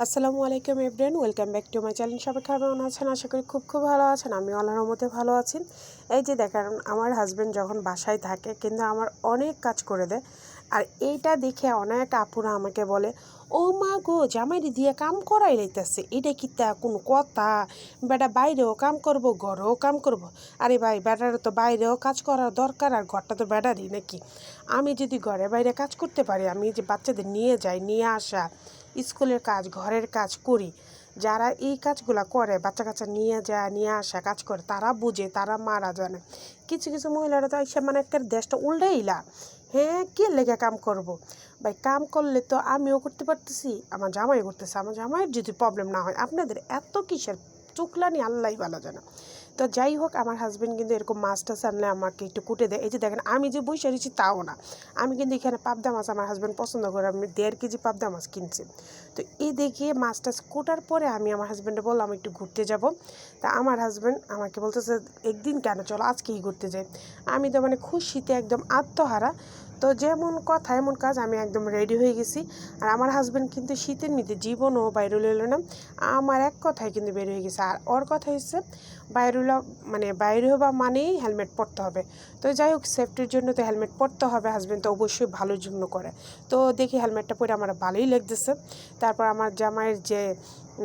আসসালামু আলাইকুম everyone, welcome back to my channel. সবাই কেমন আছেন? আশা করি খুব ভালো আছেন। আমি আল্লাহর রহমতে ভালো আছি। এই যে দেখেন, আমার হাজব্যান্ড যখন বাসায় থাকে কিন্তু আমার অনেক কাজ করে দেয়। আর এইটা দেখে অনেক আপুরা আমাকে বলে, ও মা গো, জামাইরে দিয়ে কাম করাই লাইতেছে, এটা কি তা কোনো কথা? বেটা বাইরেও কাম করব, ঘরেও কাম করব। আরে ভাই, বেটার তো বাইরেও কাজ করার দরকার, আর ঘরটা তো বেটারই নাকি। আমি যদি ঘরে বাইরে কাজ করতে পারি, আমি যে বাচ্চাদের নিয়ে যাই, নিয়ে আসা, স্কুলের কাজ, ঘরের কাজ করি, যারা এই কাজগুলো করে, বাচ্চা কাচ্চা নিয়ে যায়, নিয়ে আসা কাজ করে, তারা বুঝে, তারা মারা জানে। কিছু কিছু মহিলারা তো এসে মানে একটা দেশটা উল্টাইলা, হ্যাঁ কে লেগে কাম করব। ভাই, কাম করলে তো আমিও করতে পারতেছি, আমার জামাই করতেছে, আমার জামাইয়ের যদি প্রবলেম না হয়, আপনাদের এত কিসের চুকলানি আল্লাহ ভালো জানা। তো যাই হোক, আমার হাজব্যান্ড কিন্তু এরকম মাছ টাছ আনলে আমাকে একটু কুটে দেয়। এই যে দেখেন, আমি যে বসে রয়েছি তাও না, আমি কিন্তু এখানে পাবদা মাছ আমার হাজব্যান্ড পছন্দ করে, আমি 1.5 কেজি পাবদা মাছ কিনছি। তো এই দেখে মাছ টাছ কোটার পরে আমি আমার হাজব্যান্ডে বললাম একটু ঘুরতে যাব। তা আমার হাজব্যান্ড আমাকে বলতেছে, একদিন কেন, চলো আজকেই ঘুরতে যাই। আমি তো মানে খুশিতে একদম আত্মহারা। তো যেমন কথা এমন কাজ, আমি একদম রেডি হয়ে গেছি। আর আমার হাজব্যান্ড কিন্তু শীতের মধ্যে জীবনও বাইরে এলো না, আমার এক কথায় কিন্তু বের হয়ে গেছে। আর ওর কথা হচ্ছে, বাইরেলা মানে বাইরে হবা মানেই হেলমেট পরতে হবে। তো যাই হোক, সেফটির জন্য তো হেলমেট পরতে হবে, হাজব্যান্ড তো অবশ্যই ভালোর জন্য করে। তো দেখি হেলমেটটা পরে আমার ভালোই লাগতেছে। তারপর আমার জামাইয়ের যে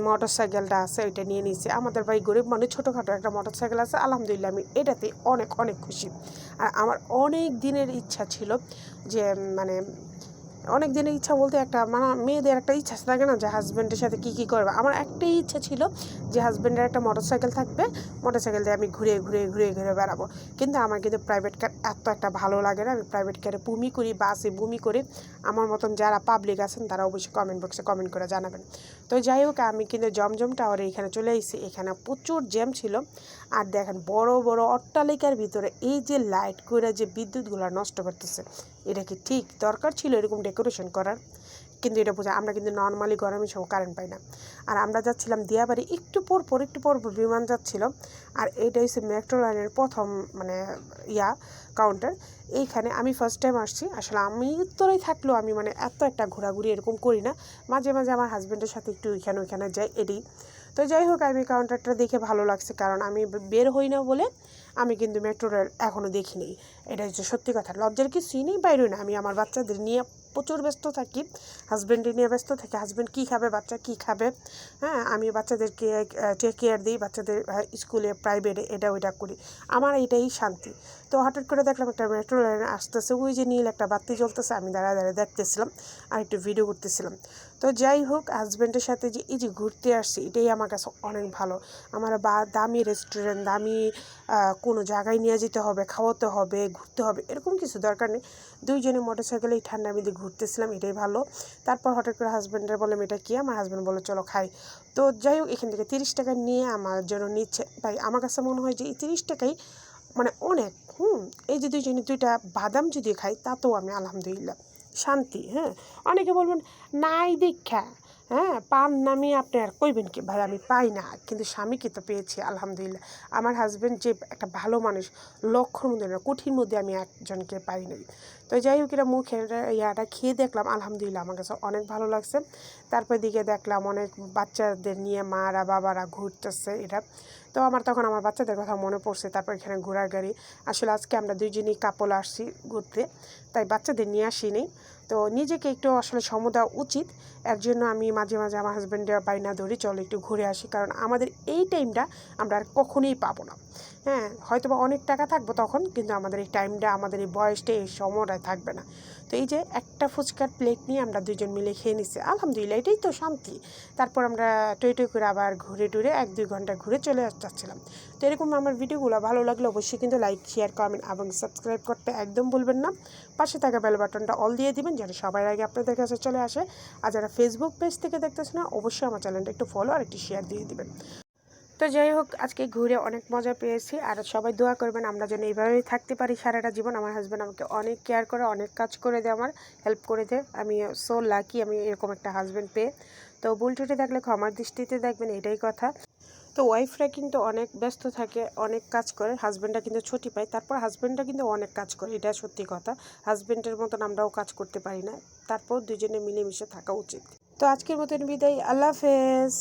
মোটর সাইকেলটা আছে ওইটা নিয়ে নিয়েছি। আমাদের বাড়ি গরিব মানে ছোটোখাটো একটা মোটর সাইকেল আছে, আলহামদুলিল্লাহ আমি এটাতে অনেক অনেক খুশি। আর আমার অনেক দিনের ইচ্ছা ছিল যে মানে অনেক দিনের ইচ্ছা বলতে, একটা মানে মেয়েদের একটা ইচ্ছা থাকে না যে হাজব্যান্ডের সাথে কী করবে। আমার একটাই ইচ্ছা ছিল যে হাজব্যান্ডের একটা মোটর সাইকেল থাকবে, মোটর সাইকেল দিয়ে আমি ঘুরে বেড়াবো। কিন্তু আমার কিন্তু প্রাইভেট কার এত একটা ভালো লাগে না। আমি প্রাইভেট কারে বমি করি, বাসে বমি করি। আমার মতন যারা পাবলিক আছেন তারা অবশ্যই কমেন্ট বক্সে কমেন্ট করে জানাবেন। তো যাই হোক, আমি কিন্তু জমজম টাওয়ারে এখানে চলে এসেছি। এখানে প্রচুর জ্যাম ছিল। আর দেখেন, বড় বড় অট্টালিকার ভিতরে এই যে লাইট করে যে বিদ্যুৎগুলো নষ্ট করতেছে, এটা কি ঠিক দরকার ছিল এরকম ডেকোরেশন করার? কিন্তু এটা বোঝা, আমরা কিন্তু নর্মালি গরমের সময় কারেন্ট পাই না। আর আমরা যাচ্ছিলাম দিয়াবাড়ি, একটু পর বিমান যাচ্ছিল। আর এইটা হচ্ছে মেট্রো লাইনের প্রথম মানে কাউন্টার। এইখানে আমি ফার্স্ট টাইম আসছি। আসলে আমি উত্তরেই থাকলেও আমি মানে এত একটা ঘোরাঘুরি এরকম করি না। মাঝে মাঝে আমার হাজব্যান্ডের সাথে একটু ওইখানে যাই, এটাই। তো যাই হোক, আমি কাউন্টারটা দেখে ভালো লাগছে, কারণ আমি বের হই না বলে আমি কিন্তু মেট্রো রেল এখনও দেখিনি। এটা হচ্ছে সত্যি কথা, লজ্জার কিছুই নেই, বাইরে না। আমি আমার বাচ্চাদের নিয়ে প্রচুর ব্যস্ত থাকি, হাজব্যান্ডে নিয়ে ব্যস্ত থাকি। হাজব্যান্ড কী খাবে, বাচ্চা কী খাবে, হ্যাঁ, আমি বাচ্চাদেরকে টেক কেয়ার দিই, বাচ্চাদের স্কুলে প্রাইভেটে এটা ওইটা করি। আমার এটাই শান্তি। তো হঠাৎ করে দেখলাম একটা মেট্রো লাইন আসতেছে, ওই যে নীল একটা বাতি জ্বলতেছে, আমি দাঁড়ায় দেখতেছিলাম আর একটু ভিডিও করতেছিলাম। তো যাই হোক, হাজব্যান্ডের সাথে যে এই যে ঘুরতে আসছি, এটাই আমার কাছে অনেক ভালো। আমার দামি রেস্টুরেন্ট, দামি কোনো জায়গায় নিয়ে যেতে হবে, খাওয়াতে হবে, ঘুরতে হবে, এরকম কিছু দরকার নেই। দুইজনে মোটর সাইকেলে এই ঠান্ডার মধ্যে ঘুরতেছিলাম, এটাই ভালো। তারপর হঠাৎ করে হাজব্যান্ডের বললাম, এটা কি? আমার হাজব্যান্ড বললো চলো খাই। তো যাই হোক, এখান থেকে 30 টাকা নিয়ে আমার জন্য নিচ্ছে। তাই আমার কাছে মনে হয় যে এই 30 টাকাই মানে অনেক। এই যে দুইজনে দুইটা বাদাম যদি খাই, তাতেও আমি আলহামদুলিল্লাহ শান্তি। হ্যাঁ, অনেকে বলবেন নাই দীক্ষা, হ্যাঁ পান নামি আপনি আর কইবেন কি? ভাই, আমি পাই না, কিন্তু স্বামীকে তো পেয়েছি আলহামদুলিল্লাহ। আমার হাজব্যান্ড যে একটা ভালো মানুষ, লক্ষর মধ্যে না কোটির মধ্যে আমি একজনকে পাই নাই। তো যাই হোক, এটা মুখের ইয়াটা খেয়ে দেখলাম, আলহামদুলিল্লাহ আমার কাছে অনেক ভালো লাগছে। তারপর দিকে দেখলাম অনেক বাচ্চাদের নিয়ে মারা বাবারা ঘুরতেছে এটা। তো আমার তখন আমার বাচ্চাদের কথা মনে পড়ছে। তারপর এখানে ঘোড়ার গাড়ি, আসলে আজকে আমরা দুইজনই কাপল আসছি ঘুরতে, তাই বাচ্চাদের নিয়ে আসিনি। তো নিজেকে একটু আসলে সময় দেওয়া উচিত। এর জন্য আমি মাঝে মাঝে আমার হাজব্যান্ডের বাইনা ধরি, চলো একটু ঘুরে আসি, কারণ আমাদের এই টাইমটা আমরা আর কখনোই পাবো না। হ্যাঁ, হয়তো বা অনেক টাকা থাকবো তখন, কিন্তু আমাদের এই টাইমটা, আমাদের এই বয়সটা, এই সময়টায় থাকবে না। তো এই যে একটা ফুচকার প্লেট নিয়ে আমরা দুজন মিলে খেয়ে নিচ্ছি, আলহামদুলিল্লাহ, এটাই তো শান্তি। তারপর আমরা টই করে আবার ঘুরে টুরে 1-2 ঘন্টা ঘুরে চলে যাচ্ছিলাম। তো এরকম আমার ভিডিওগুলো ভালো লাগলে অবশ্যই কিন্তু লাইক, শেয়ার, কমেন্ট এবং সাবস্ক্রাইব করতে একদম ভুলবেন না। পাশে থাকা বেল বাটনটা অল দিয়ে দিবেন, যেন সবার আগে আপনাদের কাছে চলে আসে। আর যারা ফেসবুক পেজ থেকে দেখতেছেন না, অবশ্যই আমার চ্যানেলটা একটু ফলো আর একটু শেয়ার দিয়ে দিবেন। তো যাই হোক, আজকে ঘুরে অনেক মজা পেয়েছি। আর সবাই দোয়া করবেন আমরা যেন এইভাবেই থাকতে পারি সারাটা জীবন। আমার হাজব্যান্ড আমাকে অনেক কেয়ার করে, অনেক কাজ করে দেয়, আমার হেল্প করে দেয়। আমি সো লাকি আমি এরকম একটা হাজব্যান্ড পেয়ে। তো ভুল ত্রুটি থাকলে ক্ষমার দৃষ্টিতে দেখবেন, এটাই কথা। তো ওয়াইফরা কিন্তু অনেক ব্যস্ত থাকে, অনেক কাজ করে, হাজব্যান্ডরা কিন্তু ছুটি পায়। তারপর হাজব্যান্ডরা কিন্তু অনেক কাজ করে, এটা সত্যি কথা। হাজব্যান্ডের মতন আমরাও কাজ করতে পারি না। তারপর দুজনে মিলেমিশে থাকা উচিত। তো আজকের মতন বিদায়, আল্লাহ হাফেজ।